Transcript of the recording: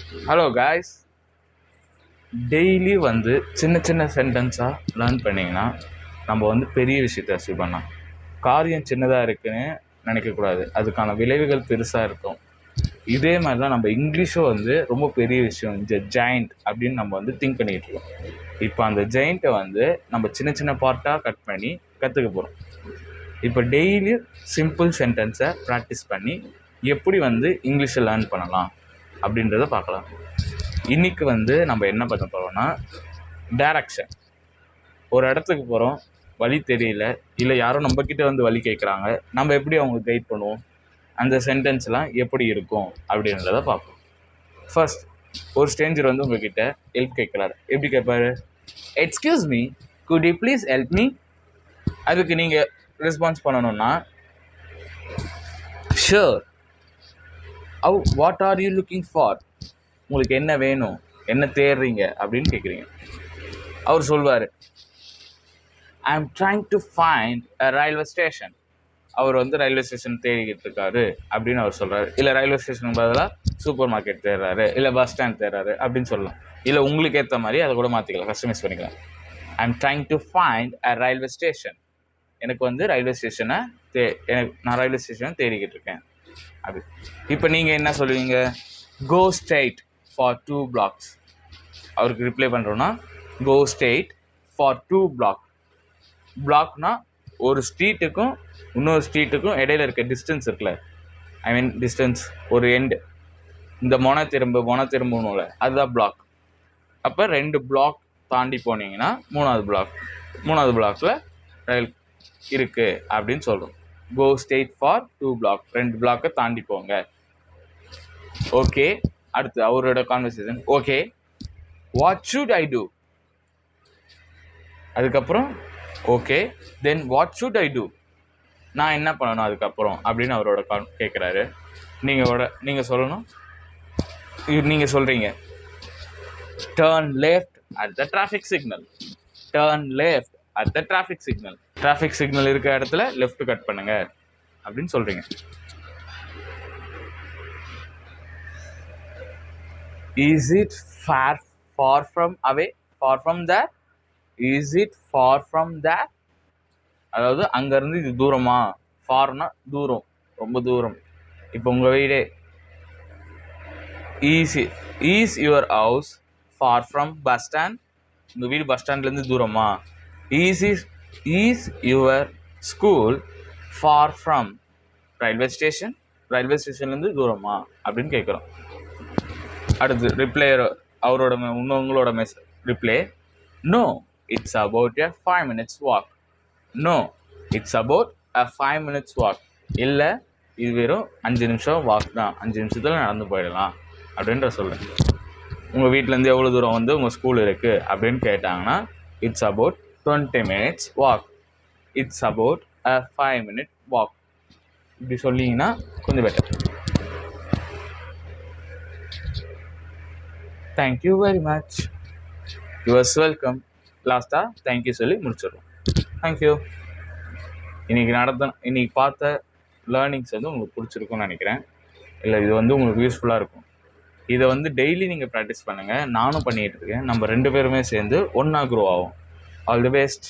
Hello guys, daily வந்து சின்ன சின்ன சென்டென்ஸாக லேர்ன் பண்ணிங்கன்னா நம்ம வந்து பெரிய விஷயத்தை அச்சீவ் பண்ணலாம். காரியம் சின்னதாக இருக்குன்னு நினைக்கக்கூடாது, அதுக்கான விளைவுகள் பெருசாக இருக்கும். இதே மாதிரி தான் நம்ம இங்கிலீஷும் வந்து ரொம்ப பெரிய விஷயம், ஜெயண்ட் அப்படின்னு நம்ம வந்து திங்க் பண்ணிகிட்டு இருக்கோம். இப்போ அந்த ஜெயண்ட்டை வந்து நம்ம சின்ன சின்ன பார்ட்டாக கட் பண்ணி கற்றுக்க போகிறோம். இப்போ டெய்லி சிம்பிள் சென்டென்ஸை ப்ராக்டிஸ் பண்ணி எப்படி வந்து இங்கிலீஷை லேர்ன் பண்ணலாம் அப்படின்றத பார்க்கலாம். இன்றைக்கி வந்து நம்ம என்ன பண்ண போகிறோம்னா, டைரக்ஷன். ஒரு இடத்துக்கு போகிறோம், வழி தெரியல, இல்லை யாரும் நம்மக்கிட்ட வந்து வழி கேட்குறாங்க, நம்ம எப்படி அவங்களுக்கு கைட் பண்ணுவோம், அந்த சென்டென்ஸ்லாம் எப்படி இருக்கும் அப்படின்றத பார்ப்போம். ஃபர்ஸ்ட், ஒரு ஸ்ட்ரேஞ்சர் வந்து உங்ககிட்ட ஹெல்ப் கேட்குறாரு. எப்படி கேட்பாரு? Excuse me, could you please help me. அதுக்கு நீங்கள் ரெஸ்பான்ஸ் பண்ணணும்னா, sure. What are you looking for? உங்களுக்கு என்ன வேணும், என்ன தேடுறீங்க அப்படின்னு கேட்குறீங்க. அவர் சொல்வார், I am trying to find a railway station. அவர் வந்து ரயில்வே ஸ்டேஷன் தேடிக்கிட்டு இருக்காரு அப்படின்னு அவர் சொல்கிறாரு. இல்லை ரயில்வே ஸ்டேஷனுக்கு பதிலாக சூப்பர் மார்க்கெட் தேடுறாரு, இல்லை பஸ் ஸ்டாண்ட் தேடுறாரு அப்படின்னு சொல்லலாம். இல்லை உங்களுக்கு ஏற்ற மாதிரி அதை கூட மாற்றிக்கலாம், கஸ்டமைஸ் பண்ணிக்கலாம். ஐ am trying to find a railway station. எனக்கு வந்து ரயில்வே ஸ்டேஷனை நான் ரயில்வே ஸ்டேஷனை தேடிக்கிட்டு இருக்கேன் அப்படி. இப்போ நீங்கள் என்ன சொல்லுவீங்க? Go straight for 2 blocks. அவருக்கு ரிப்ளை பண்ணுறோன்னா, கோ ஸ்ட்ரைட் ஃபார் 2 blocks. பிளாக்னா ஒரு ஸ்ட்ரீட்டுக்கும் இன்னொரு ஸ்ட்ரீட்டுக்கும் இடையில இருக்க டிஸ்டன்ஸ் இருக்குல்ல, ஐ மீன் டிஸ்டன்ஸ், ஒரு எண்டு, இந்த மொனை திரும்பணும்ல, அதுதான் பிளாக். அப்போ 2 பிளாக் தாண்டி போனீங்கன்னா மூணாவது பிளாக்ல ரயில் இருக்குது அப்படின்னு சொல்கிறோம். கோ ஸ்ட்ரைட் ஃபார் 2 blocks. 2 பிளாக்கை தாண்டி போங்க. ஓகே. அடுத்து அவரோட conversation. Okay, what should I do? அதுக்கப்புறம் okay, then what should I do? நான் என்ன பண்ணணும் அதுக்கப்புறம் அப்படின்னு அவரோட கேட்குறாரு. நீங்கள் சொல்லணும். நீங்கள் சொல்கிறீங்க, turn left at the traffic signal. Turn left at the traffic signal. Traffic signal இருக்க இடத்துல லெஃப்ட் கட் பண்ணுங்க அப்படின்னு சொல்கிறீங்க. Is it far from away? Far from there? Is it far from there? அதாவது அங்கேருந்து இது தூரமா? ஃபார்னா தூரம், ரொம்ப தூரம். இப்போ உங்கள் வீடு, is your house far from bus stand? உங்கள் வீடு பஸ் ஸ்டாண்ட்லேருந்து தூரமா? Is your school far from railway station? Railway ஸ்டேஷன்லேருந்து தூரமா அப்படின்னு கேட்குறோம். அடுத்து ரிப்ளை, அவரோட உங்களோட reply, no it's about a 5 minutes walk. No it's about a 5 minutes walk. இல்லை, இது வெறும் 5 நிமிஷம் வாக் தான், 5 நிமிஷத்தில் நடந்து போயிடலாம் அப்படின்ற சொல்கிறேன். உங்கள் வீட்டிலேருந்து எவ்வளோ தூரம் வந்து உங்கள் ஸ்கூல் இருக்குது அப்படின்னு கேட்டாங்கன்னா, it's about 20 minutes walk. It's about a 5 minute walk. இப்படி சொன்னீங்கன்னா கொஞ்சம் better. Thank you very much. Yours welcome. லாஸ்ட்டாக தேங்க்யூ சொல்லி முடிச்சிடுறோம். தேங்க்யூ. இன்னைக்கு பார்த்த லேர்னிங்ஸ் வந்து உங்களுக்கு பிடிச்சிருக்குன்னு நினைக்கிறேன். இல்லை, இது வந்து உங்களுக்கு யூஸ்ஃபுல்லாக இருக்கும். இதை வந்து டெய்லி நீங்கள் ப்ராக்டிஸ் பண்ணுங்கள். நானும் பண்ணிகிட்டு இருக்கேன். நம்ம 2 பேருமே சேர்ந்து ஒன்றா க்ரோ ஆகும். All the best.